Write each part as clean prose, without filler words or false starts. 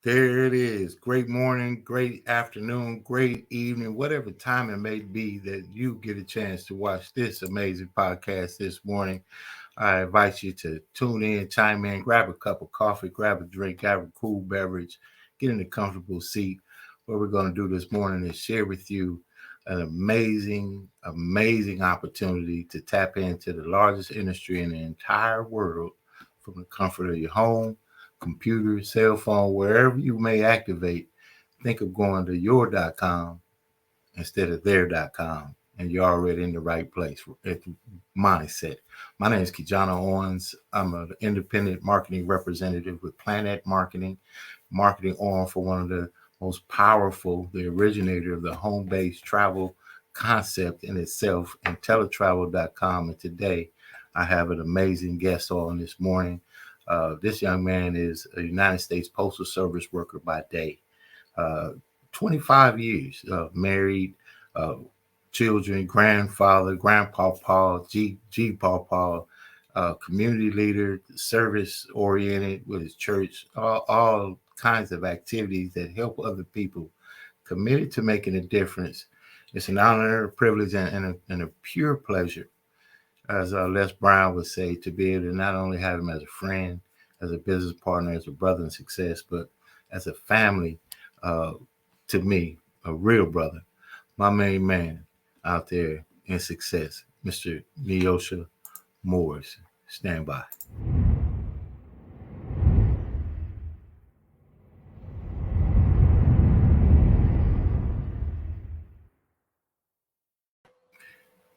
There it is. Great morning, great afternoon, great evening, whatever time it may be that you get a chance to watch this amazing podcast this morning. I invite you to tune in, chime in, grab a cup of coffee, grab a drink, grab a cool beverage, get in a comfortable seat. What we're going to do this morning is share with you an amazing opportunity to tap into the largest industry in the entire world from the comfort of your home, computer, cell phone, wherever you may activate. Think of going to your.com instead of their.com, and you're already in the right place at the mindset. My name is KeJohnna Owens. I'm an independent marketing representative with Planet Marketing on for one of the most powerful, the originator of the home-based travel concept in itself, IntelliTravel.com. And today I have an amazing guest on this morning. This young man is a United States Postal Service worker by day. Uh, 25 years married, uh, children, grandfather, grandpa Paul, G Paul, community leader, service oriented with his church, all kinds of activities that help other people, committed to making a difference. It's an honor, a privilege, and a pure pleasure, as Les Brown would say, to be able to not only have him as a friend, as a business partner, as a brother in success, but as a family, uh, to me, a real brother, my main man out there in success, Mr. Neosia Morris. Stand by.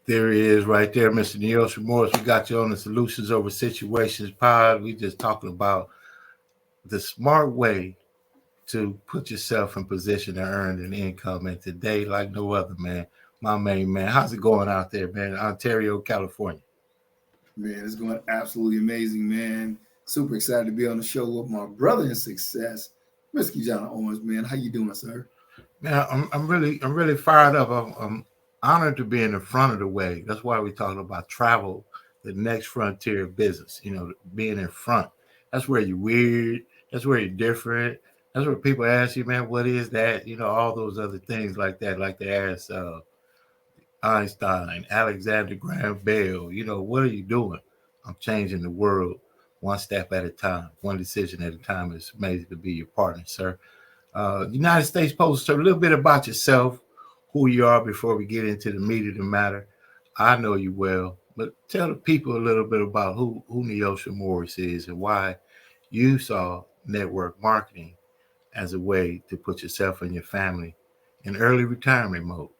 There he is right there, Mr. Neosia Morris. We got you on the Solutions Over Situations pod. We just talking about the smart way to put yourself in position to earn an income. And today, like no other, man, my main man. How's it going out there, man? Ontario, California. Man, it's going absolutely amazing, man. Super excited to be on the show with my brother in success, Mr. KeJohnna Owens, man. How you doing, sir? Man, I'm really fired up. I'm honored to be in the front of the way. That's why we're talking about travel, the next frontier of business. Being in front. That's where you're weird. That's where you're different. That's where people ask you, man, what is that? All those other things like that, like they ask Einstein, Alexander Graham Bell. What are you doing? I'm changing the world one step at a time, one decision at a time. It's amazing to be your partner, sir. United States Postal Service. A little bit about yourself, who you are before we get into the meat of the matter. I know you well, but tell the people a little bit about who Neosia Morris is and why you saw network marketing as a way to put yourself and your family in early retirement mode.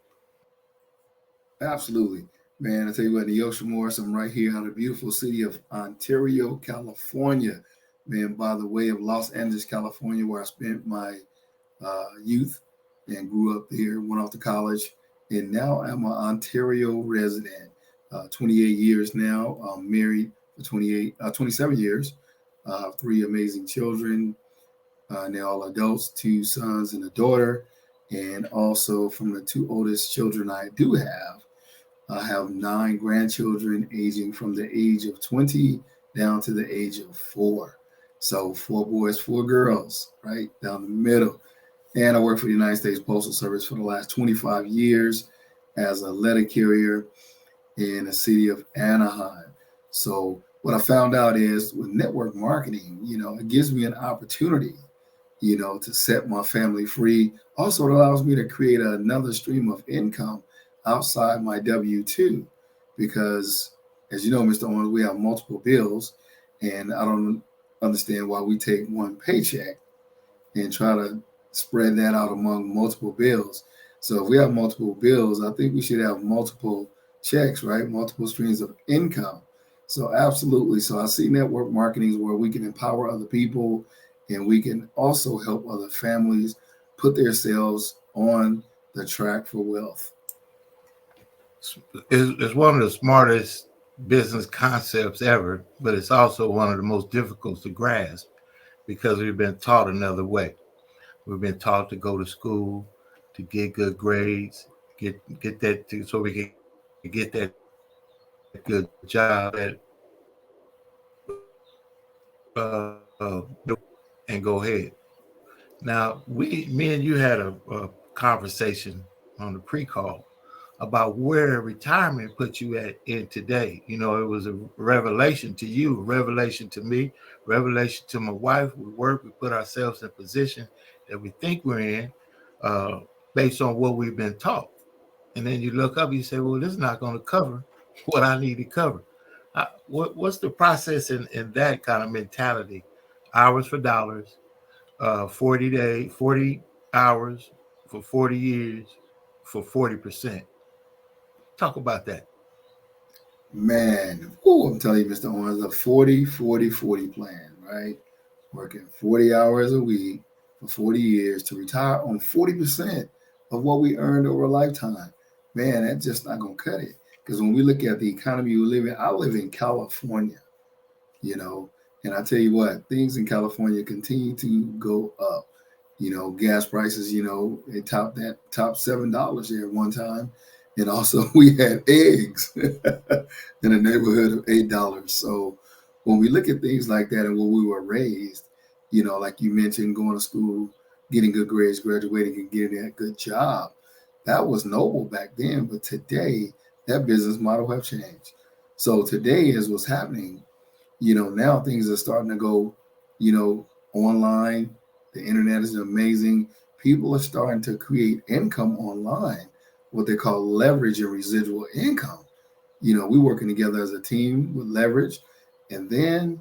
Absolutely. Man, I tell you what, the Ocean Morris, I'm right here out of the beautiful city of Ontario, California. Man, by the way of Los Angeles, California, where I spent my youth and grew up there, went off to college, and now I'm an Ontario resident. 28 years now. I'm married for 27 years. Three amazing children. They're all adults, two sons and a daughter. And also from the two oldest children I have nine grandchildren aging from the age of 20 down to the age of 4. So 4 boys, 4 girls, right down the middle. And I worked for the United States Postal Service for the last 25 years as a letter carrier in the city of Anaheim. So what I found out is with network marketing, it gives me an opportunity, to set my family free. Also, it allows me to create another stream of income outside my W-2 because, as you know, Mr. Owens, we have multiple bills, and I don't understand why we take one paycheck and try to spread that out among multiple bills. So if we have multiple bills, I think we should have multiple checks, right? Multiple streams of income. So absolutely. So I see network marketing is where we can empower other people and we can also help other families put themselves on the track for wealth. It's one of the smartest business concepts ever, but it's also one of the most difficult to grasp because we've been taught another way. We've been taught to go to school, to get good grades, get that so we can get that good job, that and go ahead. Now, me and you had a conversation on the pre-call about where retirement puts you at in today. You know, it was a revelation to you, a revelation to me, revelation to my wife. We work, we put ourselves in a position that we think we're in, uh, based on what we've been taught. And then you look up, you say, well, this is not going to cover what I need to cover. What's the process in that kind of mentality? Hours for dollars, 40 hours for 40 years for 40%. Talk about that. Man, ooh, I'm telling you, Mr. Owens, a 40-40-40 plan, right? Working 40 hours a week for 40 years to retire on 40% of what we earned over a lifetime. Man, that's just not going to cut it. Because when we look at the economy we live in, I live in California, you know, and I tell you what, things in California continue to go up. Gas prices, they top $7 here at one time. And also we had eggs in the neighborhood of $8. So when we look at things like that and where we were raised, like you mentioned, going to school, getting good grades, graduating and getting a good job, that was noble back then. But today, that business model have changed. So today is what's happening. Now things are starting to go, online. The internet is amazing. People are starting to create income online, what they call leverage and residual income. We're working together as a team with leverage and then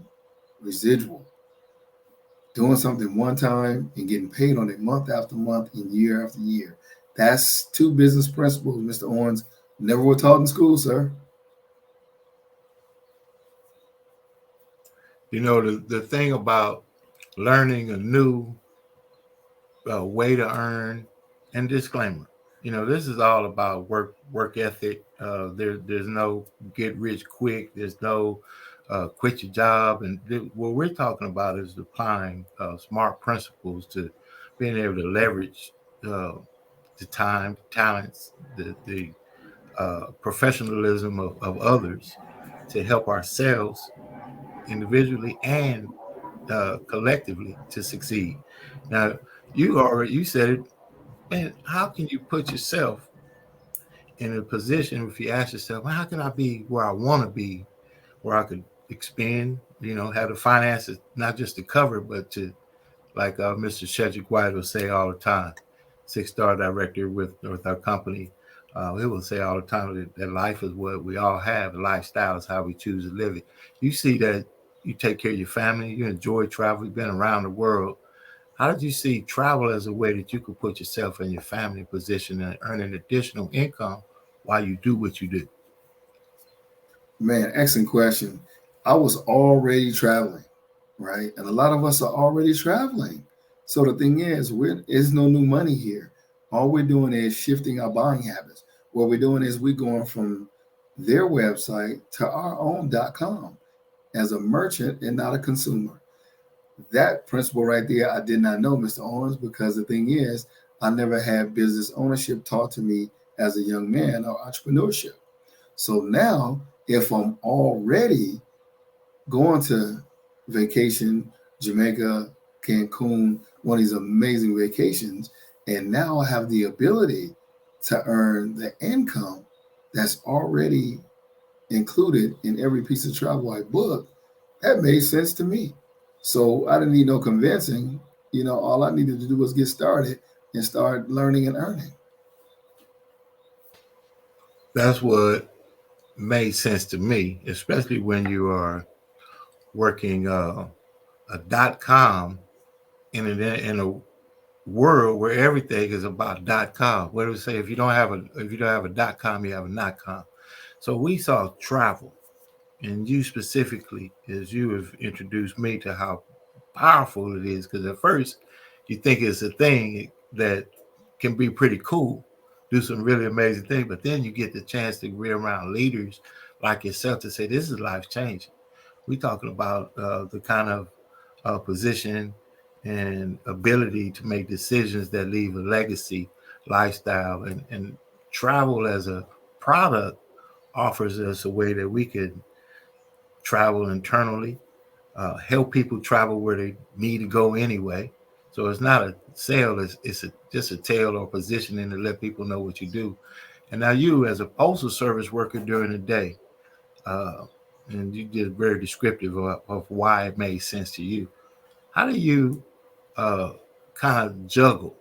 residual, doing something one time and getting paid on it month after month and year after year. That's two business principles, Mr. Owens, never were taught in school, sir. You know, the thing about learning a new way to earn, and disclaimer, you know, this is all about work ethic. There's no get rich quick. There's no quit your job. And what we're talking about is applying smart principles to being able to leverage uh, the time, talents, the professionalism of others to help ourselves individually and collectively to succeed. Now, you said it, man. How can you put yourself in a position if you ask yourself, well, how can I be where I want to be, where I could expand, you know, have the finances not just to cover, but to, like Mr. Shedrick White will say all the time, 6-star director with our company. He will say all the time that life is what we all have. The lifestyle is how we choose to live it. You see that you take care of your family, you enjoy travel, you've been around the world. How did you see travel as a way that you could put yourself and your family position and earn an additional income while you do what you do? Man, excellent question. I was already traveling, right? And a lot of us are already traveling. So the thing is, there's no new money here. All we're doing is shifting our buying habits. What we're doing is we're going from their website to our own.com as a merchant and not a consumer. That principle right there, I did not know, Mr. Owens, because the thing is, I never had business ownership taught to me as a young man or entrepreneurship. So now, if I'm already going to vacation, Jamaica, Cancun, one of these amazing vacations, and now I have the ability to earn the income that's already included in every piece of travel I book, that made sense to me. So I didn't need no convincing. All I needed to do was get started and start learning and earning. That's what made sense to me, especially when you are working a .com in a world where everything is about .com. What do we say? If you don't have a .com, you have a not com. So we saw travel, and you specifically, as you have introduced me to how powerful it is, because at first you think it's a thing that can be pretty cool, do some really amazing things, but then you get the chance to be around leaders like yourself to say this is life changing. We're talking about the kind of position and ability to make decisions that leave a legacy, lifestyle, and travel as a product offers us a way that we could travel internally, help people travel where they need to go anyway. So it's not a sale, just a tale or positioning to let people know what you do. And now you, as a postal service worker during the day, uh, and you did very descriptive of why it made sense to you. How do you uh, kind of juggle,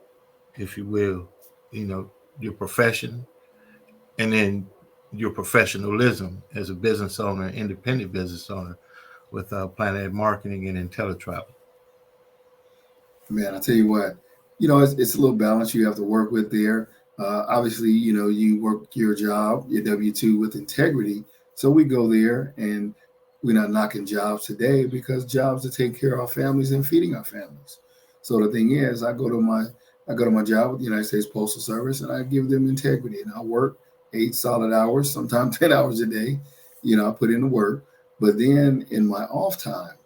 if you will, you know, your profession and then your professionalism as a business owner, independent business owner, with Planet Marketing and IntelliTravel? Man, I tell you what, it's a little balance you have to work with there. Obviously, you work your job, your W-2 with integrity. So we go there and we're not knocking jobs today because jobs to take care of our families and feeding our families. So the thing is, I go to my job with the United States Postal Service and I give them integrity and I work 8 solid hours, sometimes 10 hours a day. I put in the work. But then in my off time,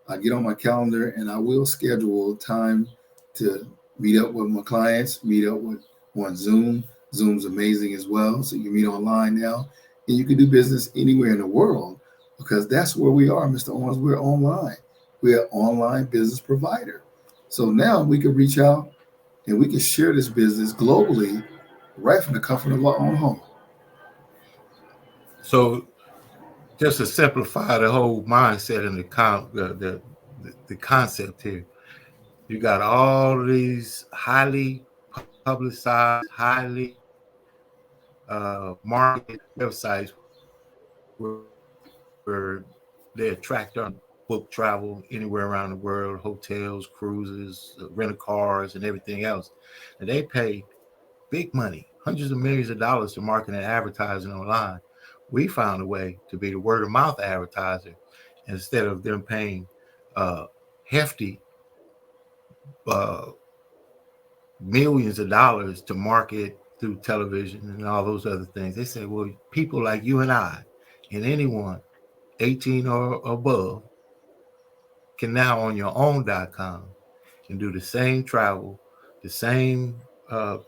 I get on my calendar and I will schedule time to meet up with my clients, meet up with on Zoom. Zoom's amazing as well. So you can meet online now and you can do business anywhere in the world because that's where we are, Mr. Owens. We're online. We're an online business provider. So now we can reach out and we can share this business globally right from the comfort of our own home. So just to simplify the whole mindset and the concept here, you got all these highly publicized, highly marketed websites where they attract on book travel anywhere around the world, hotels, cruises, rental cars, and everything else. And they pay big money, hundreds of millions of dollars to market and advertising online. We found a way to be the word of mouth advertiser instead of them paying uh, hefty uh, millions of dollars to market through television and all those other things. They say, well, people like you and I and anyone 18 or above can now on your own.com and do the same travel, the same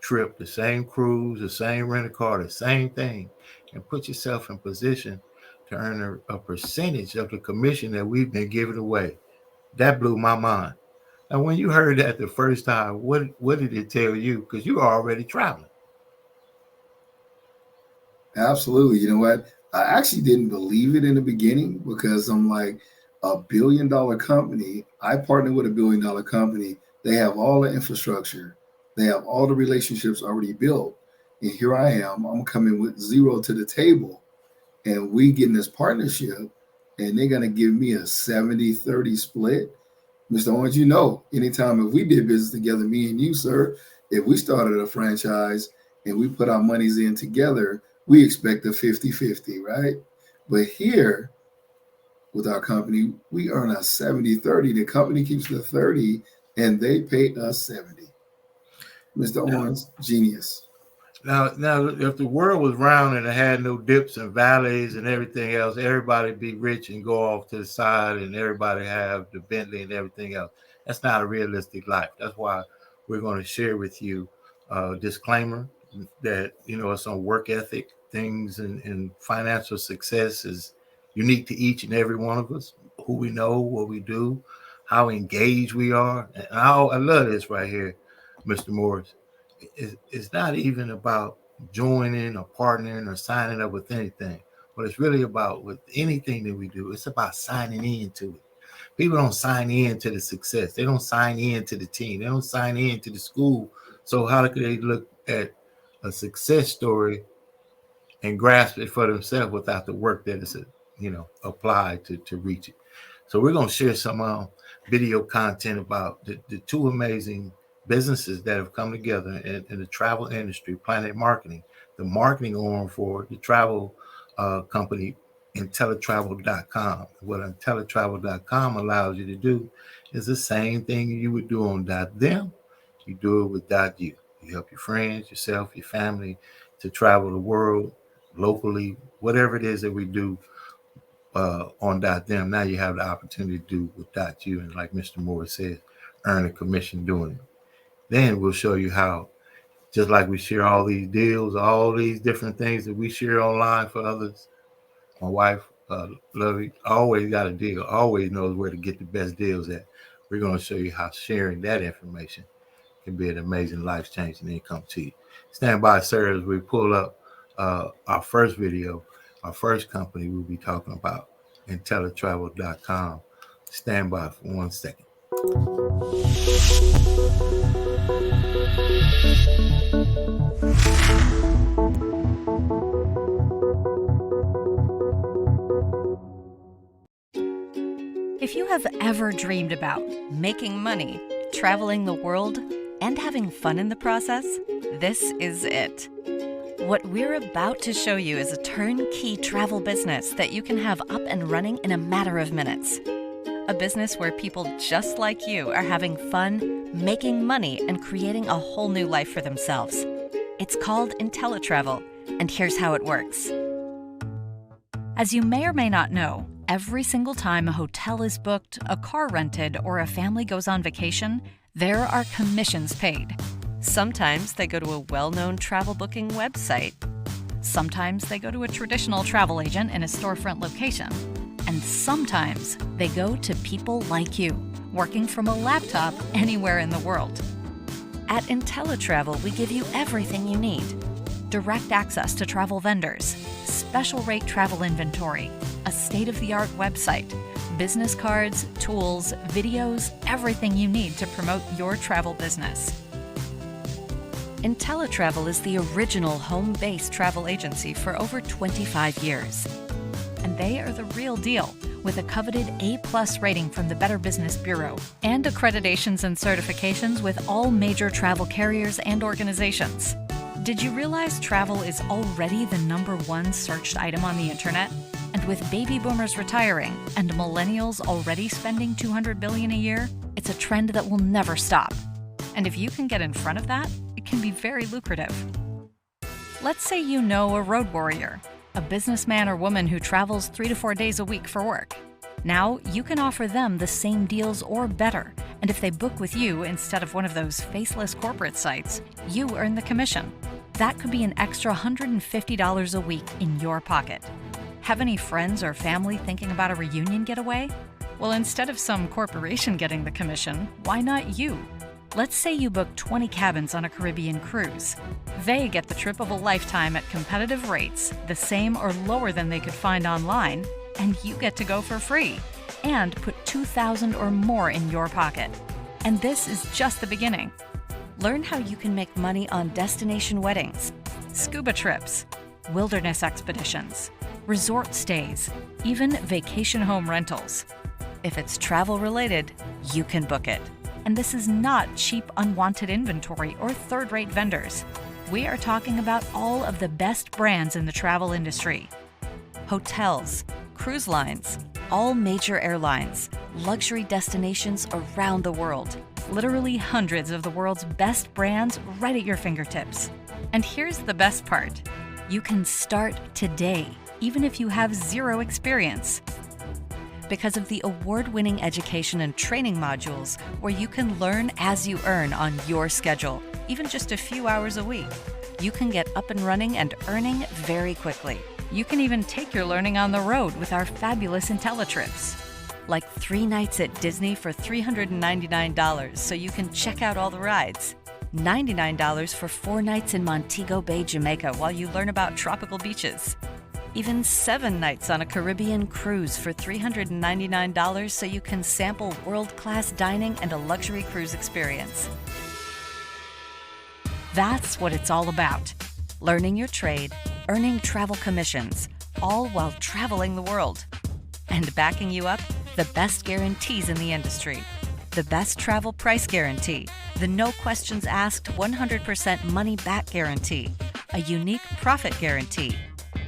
trip, the same cruise, the same rental car, the same thing, and put yourself in position to earn a percentage of the commission that we've been giving away. That blew my mind. Now, when you heard that the first time, what did it tell you? Because you were already traveling. Absolutely. You know what? I actually didn't believe it in the beginning because I'm like, a $1 billion company. I partner with a $1 billion company. They have all the infrastructure, they have all the relationships already built. And here I am. I'm coming with zero to the table. And we get in this partnership, and they're going to give me a 70-30 split. Mr. Owens, anytime if we did business together, me and you, sir, if we started a franchise and we put our monies in together, we expect a 50-50, right? But here with our company, we earn a 70-30. The company keeps the 30 and they pay us 70. Mr. Now, Owens, genius. now, if the world was round and it had no dips and valleys and everything else, everybody be rich and go off to the side, and everybody have the Bentley and everything else. That's not a realistic life. That's why we're going to share with you a disclaimer that it's on work ethic things, and financial success is unique to each and every one of us. Who we know, what we do, how engaged we are, and I love this right here, Mr. Morris. It's not even about joining or partnering or signing up with anything. What it's really about with anything that we do, it's about signing into it. People don't sign in to the success. They don't sign in to the team. They don't sign in to the school. So how could they look at a success story and grasp it for themselves without the work that is applied to reach it? So we're going to share some video content about the two amazing businesses that have come together in the travel industry, Planet Marketing, the marketing arm for the travel company, IntelliTravel.com. What IntelliTravel.com allows you to do is the same thing you would do on .them. You do it with .you. You help your friends, yourself, your family to travel the world locally, whatever it is that we do on .them. Now you have the opportunity to do with .you, and like Mr. Moore says, earn a commission doing it. Then we'll show you how, just like we share all these deals, all these different things that we share online for others. My wife, Lovey, always got a deal, always knows where to get the best deals at. We're going to show you how sharing that information can be an amazing life-changing income to you. Stand by, sir, as we pull up our first video, our first company we'll be talking about, IntelliTravel.com. Stand by for 1 second. If you have ever dreamed about making money, traveling the world, and having fun in the process, this is it. What we're about to show you is a turnkey travel business that you can have up and running in a matter of minutes. A business where people just like you are having fun, making money, and creating a whole new life for themselves. It's called IntelliTravel, and here's how it works. As you may or may not know, every single time a hotel is booked, a car rented, or a family goes on vacation, there are commissions paid. Sometimes they go to a well-known travel booking website. Sometimes they go to a traditional travel agent in a storefront location. And sometimes they go to people like you, working from a laptop anywhere in the world. At IntelliTravel, we give you everything you need. Direct access to travel vendors, special rate travel inventory, a state-of-the-art website, business cards, tools, videos, everything you need to promote your travel business. IntelliTravel is the original home-based travel agency for over 25 years. And they are the real deal, with a coveted A+ rating from the Better Business Bureau and accreditations and certifications with all major travel carriers and organizations. Did you realize travel is already the #1 searched item on the internet? And with baby boomers retiring and millennials already spending $200 billion a year, it's a trend that will never stop. And if you can get in front of that, it can be very lucrative. Let's say you know a road warrior, a businessman or woman who travels 3 to 4 days a week for work. Now you can offer them the same deals or better, and if they book with you instead of one of those faceless corporate sites, you earn the commission. That could be an extra $150 a week in your pocket. Have any friends or family thinking about a reunion getaway? Well, instead of some corporation getting the commission, why not you? Let's say you book 20 cabins on a Caribbean cruise. They get the trip of a lifetime at competitive rates, the same or lower than they could find online, and you get to go for free and put $2,000 or more in your pocket. And this is just the beginning. Learn how you can make money on destination weddings, scuba trips, wilderness expeditions, resort stays, even vacation home rentals. If it's travel related, you can book it. And this is not cheap, unwanted inventory or third-rate vendors. We are talking about all of the best brands in the travel industry. Hotels, cruise lines, all major airlines, luxury destinations around the world. Literally hundreds of the world's best brands right at your fingertips. And here's the best part. You can start today, even if you have zero experience. Because of the award-winning education and training modules where you can learn as you earn on your schedule, even just a few hours a week. You can get up and running and earning very quickly. You can even take your learning on the road with our fabulous IntelliTrips. Like 3 nights at Disney for $399 so you can check out all the rides. $99 for 4 nights in Montego Bay, Jamaica while you learn about tropical beaches. Even 7 nights on a Caribbean cruise for $399 so you can sample world-class dining and a luxury cruise experience. That's what it's all about. Learning your trade, earning travel commissions, all while traveling the world. And backing you up, the best guarantees in the industry. The best travel price guarantee, the no questions asked 100% money back guarantee, a unique profit guarantee.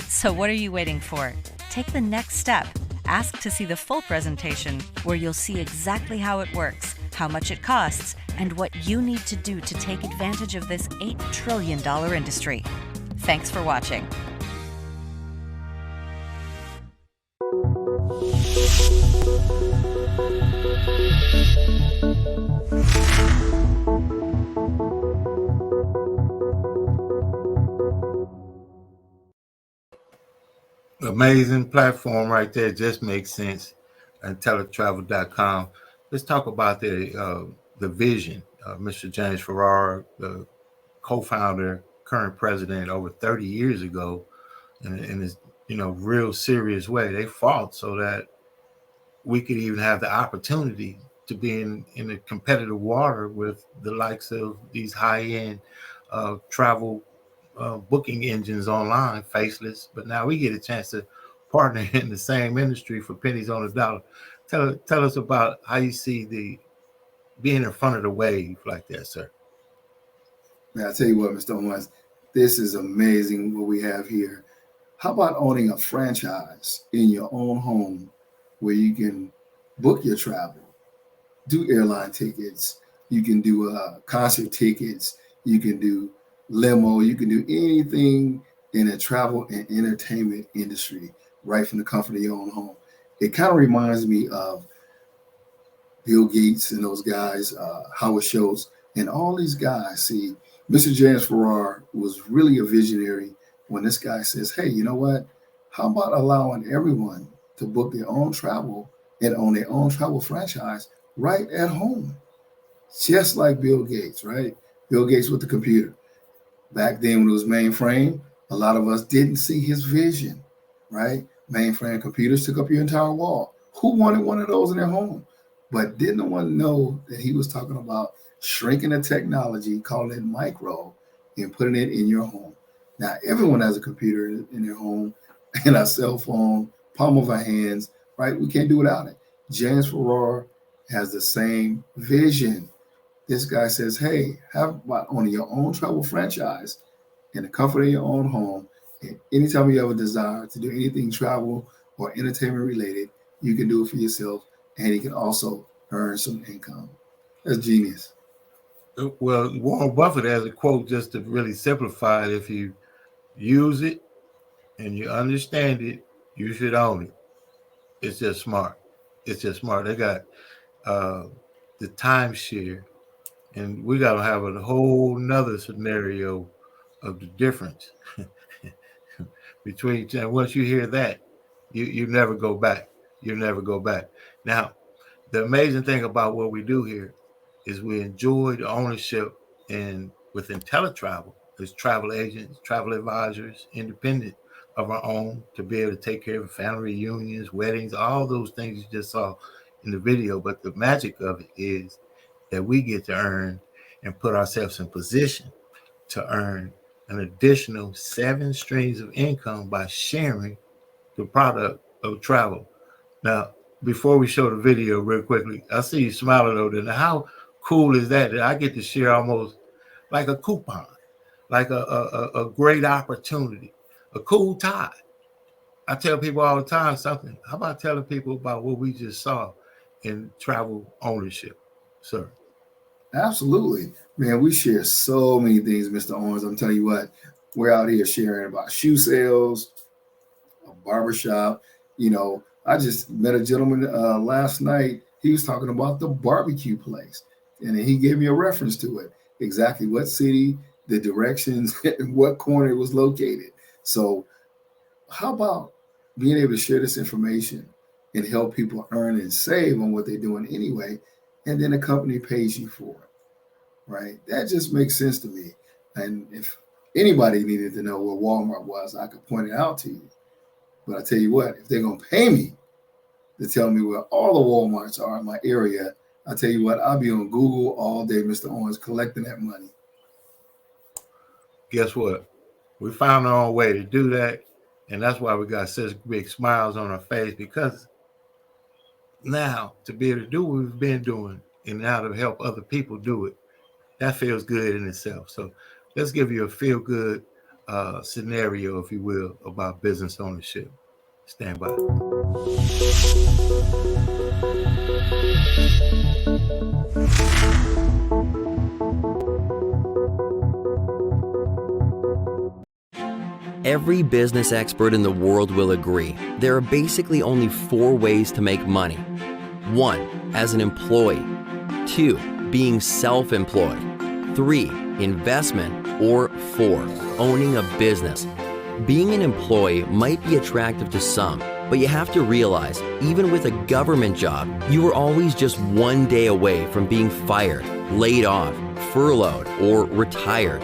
So what are you waiting for? Take the next step. Ask to see the full presentation where you'll see exactly how it works, how much it costs, and what you need to do to take advantage of this $8 trillion industry. Thanks for watching. Amazing platform right there. Just makes sense. IntelliTravel.com. let's talk about the vision. Mr. James Farrar, the co-founder, current president, over 30 years ago, in this real serious way. They fought so that we could even have the opportunity to be in a competitive water with the likes of these high-end travel booking engines online, faceless. But now we get a chance to partner in the same industry for pennies on the dollar. Tell us about how you see the being in front of the wave like that, sir. Man, I tell you what, Mr. Owens, this is amazing what we have here. How about owning a franchise in your own home where you can book your travel, do airline tickets, you can do concert tickets, you can do limo, you can do anything in the travel and entertainment industry right from the comfort of your own home. It kind of reminds me of Bill Gates and those guys, Howard Schultz, and all these guys. See, Mr. James Farrar was really a visionary when this guy says, hey, you know what? How about allowing everyone to book their own travel and own their own travel franchise right at home? Just like Bill Gates, right? Bill Gates with the computer. Back then when it was mainframe, a lot of us didn't see his vision, right? Mainframe computers took up your entire wall. Who wanted one of those in their home? But didn't no one know that he was talking about shrinking the technology, calling it micro, and putting it in your home? Now, everyone has a computer in their home and a cell phone, palm of our hands, right? We can't do without it. James Farrar has the same vision. This guy says, hey, how about owning your own travel franchise in the comfort of your own home? And anytime you have a desire to do anything travel or entertainment related, you can do it for yourself, and you can also earn some income. That's genius. Well, Warren Buffett has a quote just to really simplify it. If you use it and you understand it, you should own it. It's just smart. It's just smart. They got the timeshare, and we got to have a whole nother scenario of the difference between. And once you hear that, you never go back. You never go back. Now, the amazing thing about what we do here is we enjoy the ownership and with IntelliTravel as travel agents, travel advisors, independent of our own, to be able to take care of family reunions, weddings, all those things you just saw in the video. But the magic of it is that we get to earn and put ourselves in position to earn an additional 7 streams of income by sharing the product of travel. Now, before we show the video real quickly, I see you smiling over there. How cool is that I get to share almost like a coupon, like a great opportunity, a cool tie. I tell people all the time something. How about telling people about what we just saw in travel ownership, sir? Absolutely. Man, we share so many things, Mr. Owens. I'm telling you what, we're out here sharing about shoe sales, a barbershop. I just met a gentleman last night. He was talking about the barbecue place, and he gave me a reference to it, exactly what city, the directions, and what corner it was located. So how about being able to share this information and help people earn and save on what they're doing anyway, and then the company pays you for it, right? That just makes sense to me. And if anybody needed to know where Walmart was, I could point it out to you. But I tell you what, if they're going to pay me to tell me where all the Walmarts are in my area, I tell you what, I'll be on Google all day, Mr. Owens, collecting that money. Guess what? We found our own way to do that. And that's why we got such big smiles on our face, because now to be able to do what we've been doing and now to help other people do it, that feels good in itself. So let's give you a feel good scenario, if you will, about business ownership. Stand by. Every business expert in the world will agree there are basically only 4 ways to make money. 1, as an employee. 2, being self-employed. 3, investment. Or 4, owning a business. Being an employee might be attractive to some, But you have to realize, even with a government job, you are always just one day away from being fired, laid off, furloughed, or retired.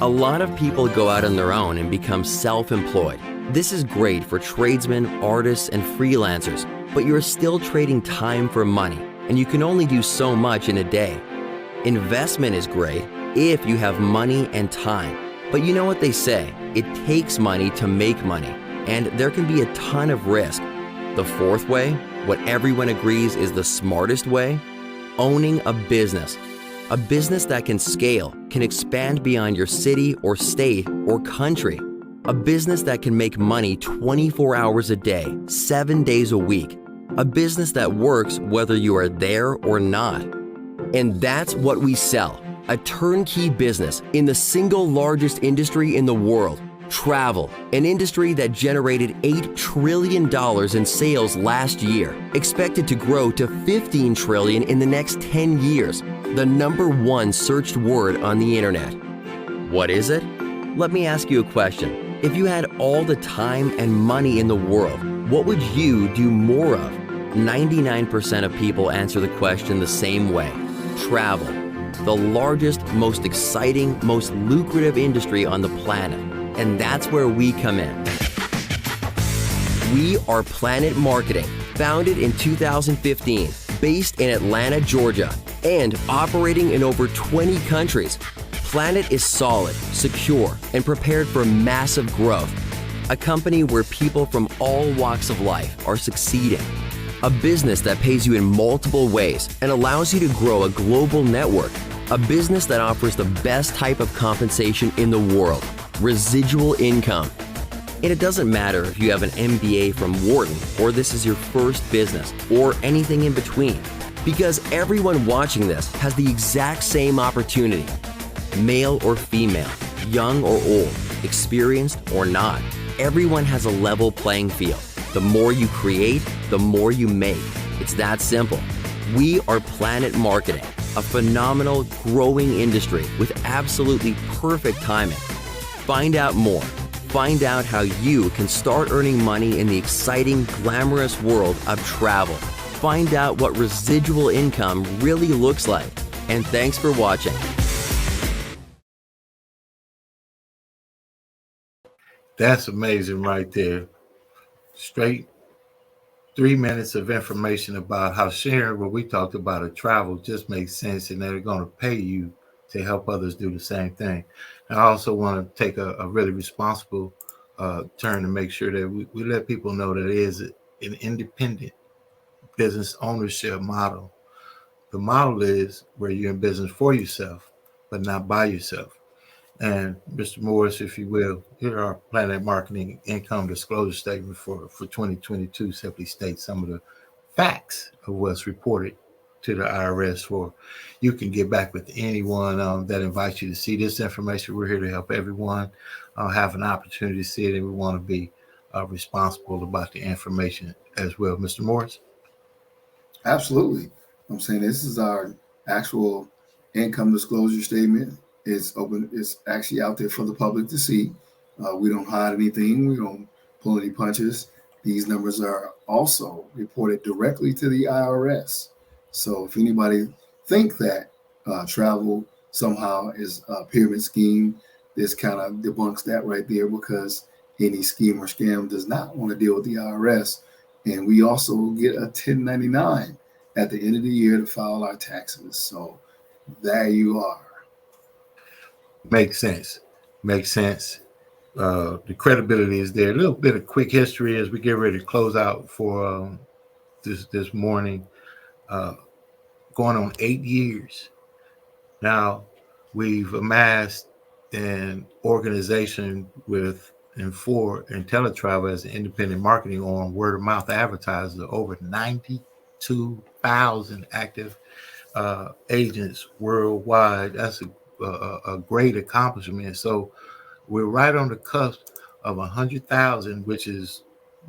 A lot of people go out on their own and become self-employed. This is great for tradesmen, artists, and freelancers, but you're still trading time for money, and you can only do so much in a day. Investment is great if you have money and time, but you know what they say, it takes money to make money, and there can be a ton of risk. The fourth way, what everyone agrees is the smartest way, owning a business. A business that can scale, can expand beyond your city or state or country. A business that can make money 24 hours a day, 7 days a week. A business that works whether you are there or not. And that's what we sell, a turnkey business in the single largest industry in the world, travel, an industry that generated $8 trillion in sales last year, expected to grow to $15 trillion in the next 10 years, the #1 searched word on the internet. What is it? Let me ask you a question. If you had all the time and money in the world, what would you do more of? 99% of people answer the question the same way. Travel. The largest, most exciting, most lucrative industry on the planet. And that's where we come in. We are Planet Marketing, founded in 2015, based in Atlanta, Georgia, and operating in over 20 countries. Planet is solid, secure, and prepared for massive growth. A company where people from all walks of life are succeeding. A business that pays you in multiple ways and allows you to grow a global network. A business that offers the best type of compensation in the world, residual income. And it doesn't matter if you have an MBA from Wharton or this is your first business or anything in between, because everyone watching this has the exact same opportunity. Male or female, young or old, experienced or not, everyone has a level playing field. The more you create, the more you make. It's that simple. We are Planet Marketing, a phenomenal, growing industry with absolutely perfect timing. Find out more. Find out how you can start earning money in the exciting, glamorous world of travel. Find out what residual income really looks like. And thanks for watching. That's amazing right there. Straight 3 minutes of information about how sharing what we talked about of travel just makes sense, and they're going to pay you to help others do the same thing. And I also want to take a really responsible turn to make sure that we let people know that it is an independent business ownership model. The model is where you're in business for yourself, but not by yourself. And Mr. Morris, if you will, here are our Planet Marketing income disclosure statement for 2022 simply states some of the facts of what's reported to the IRS for. You can get back with anyone that invites you to see this information. We're here to help everyone have an opportunity to see it, and we want to be responsible about the information as well. Mr. Morris? Absolutely. I'm saying this is our actual income disclosure statement. It's open. It's actually out there for the public to see. We don't hide anything. We don't pull any punches. These numbers are also reported directly to the IRS. So if anybody think that travel somehow is a pyramid scheme, this kind of debunks that right there, because any scheme or scam does not want to deal with the IRS. And we also get a 1099 at the end of the year to file our taxes. So there you are. Makes sense. Makes sense. The credibility is there. A little bit of quick history as we get ready to close out for this morning. Going on 8 years now, we've amassed an organization with and for IntelliTravel as an independent marketing arm, word of mouth advertisers, over 92,000 active agents worldwide. That's a great accomplishment. So we're right on the cusp of 100,000, which is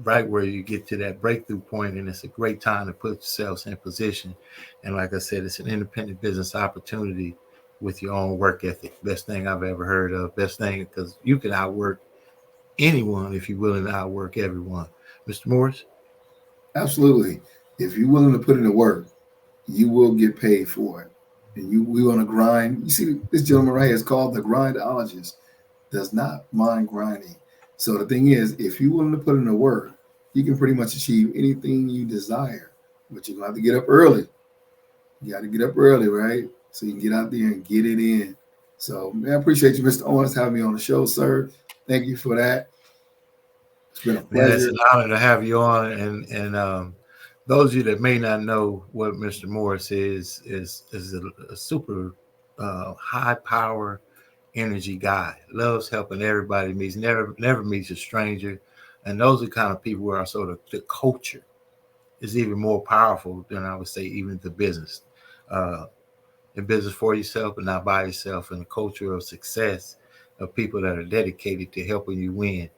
right where you get to that breakthrough point, and it's a great time to put yourselves in position. And like I said, it's an independent business opportunity with your own work ethic. Best thing I've ever heard of. Best thing, because you can outwork anyone if you're willing to outwork everyone. Mr. Morris? Absolutely. If you're willing to put in the work, you will get paid for it. And we want to grind. You see, this gentleman right here is called the grindologist. Does not mind grinding. So the thing is, if you're willing to put in the work, you can pretty much achieve anything you desire. But you're gonna have to get up early. You got to get up early, right? So you can get out there and get it in. So, man, I appreciate you, Mr. Owens, having me on the show, sir. Thank you for that. It's been a Man, it's pleasure. an honor to have you on. And those of you that may not know what Mr. Morris is a super high power energy guy. Loves helping everybody. Meets never meets a stranger. And those are the kind of people where sort of the culture is even more powerful than I would say even the business. Uh, in business for yourself and not by yourself, and a culture of success of people that are dedicated to helping you win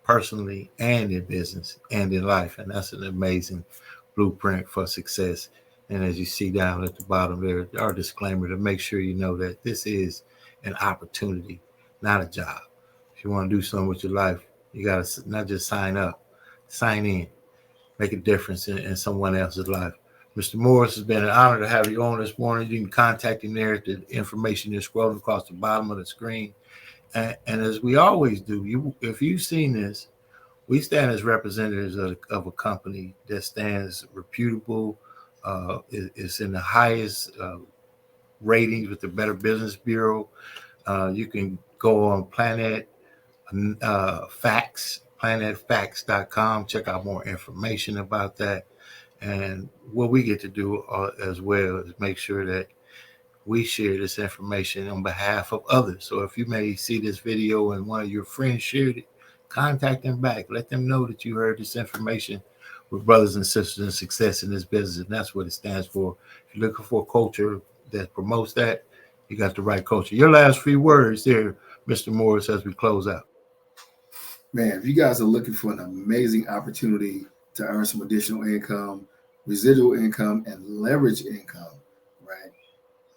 personally and in business and in life. And that's an amazing blueprint for success. And as you see down at the bottom there, our disclaimer to make sure you know that this is an opportunity, not a job. If you want to do something with your life, you got to not just sign up, sign in, make a difference in someone else's life. Mr. Morris, has been an honor to have you on this morning. You can contact him there at the information you're scrolling across the bottom of the screen. And as we always do, if you've seen this, we stand as representatives of a company that stands reputable, is in the highest ratings with the Better Business Bureau. You can go on planetfacts.com, check out more information about that. And what we get to do as well is make sure that we share this information on behalf of others. So if you may see this video and one of your friends shared it, contact them back. Let them know that you heard this information with brothers and sisters in success in this business. And that's what it stands for. If you're looking for a culture that promotes that, you got the right culture. Your last few words there, Mr. Morris, as we close out. Man, if you guys are looking for an amazing opportunity to earn some additional income, residual income, and leverage income, right?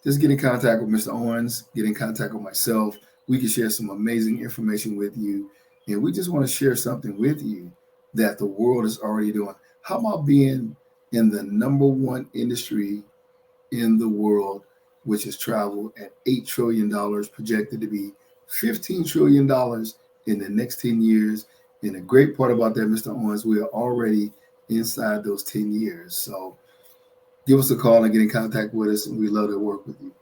Just get in contact with Mr. Owens, get in contact with myself. We can share some amazing information with you. And we just want to share something with you that the world is already doing. How about being in the number one industry in the world, which is travel at $8 trillion, projected to be $15 trillion in the next 10 years. And the great part about that, Mr. Owens, we are already inside those 10 years. So give us a call and get in contact with us, and we love to work with you.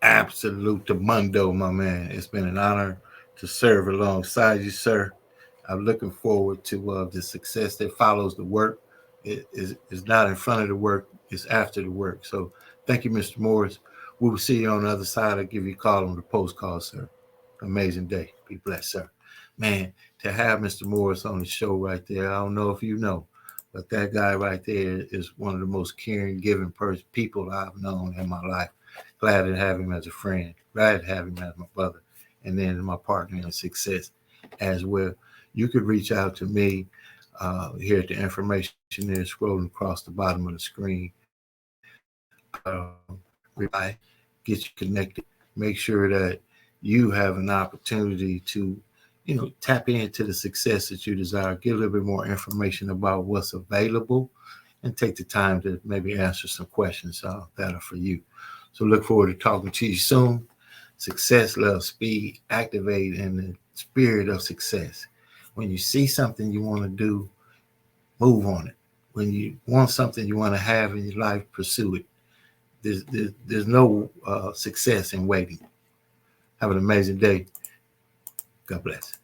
Absolute mundo, my man. It's been an honor to serve alongside you, sir. I'm looking forward to the success that follows the work. It is not in front of the work, it's after the work. So thank you, Mr. Morris. We will see you on the other side. I'll give you a call on the post call, sir. Amazing day. Be blessed, sir. Man, to have Mr. Morris on the show right there, I don't know if you know, but that guy right there is one of the most caring, giving people I've known in my life. Glad to have him as a friend. Glad to have him as my brother. And then my partner in success as well. You could reach out to me here at the information there, scrolling across the bottom of the screen. Reply, get you connected. Make sure that you have an opportunity to, tap into the success that you desire. Get a little bit more information about what's available and take the time to maybe answer some questions that are for you. So look forward to talking to you soon. Success, love, speed, activate in the spirit of success. When you see something you want to do, move on it. When you want something you want to have in your life, pursue it. There's no success in waiting. Have an amazing day. God bless.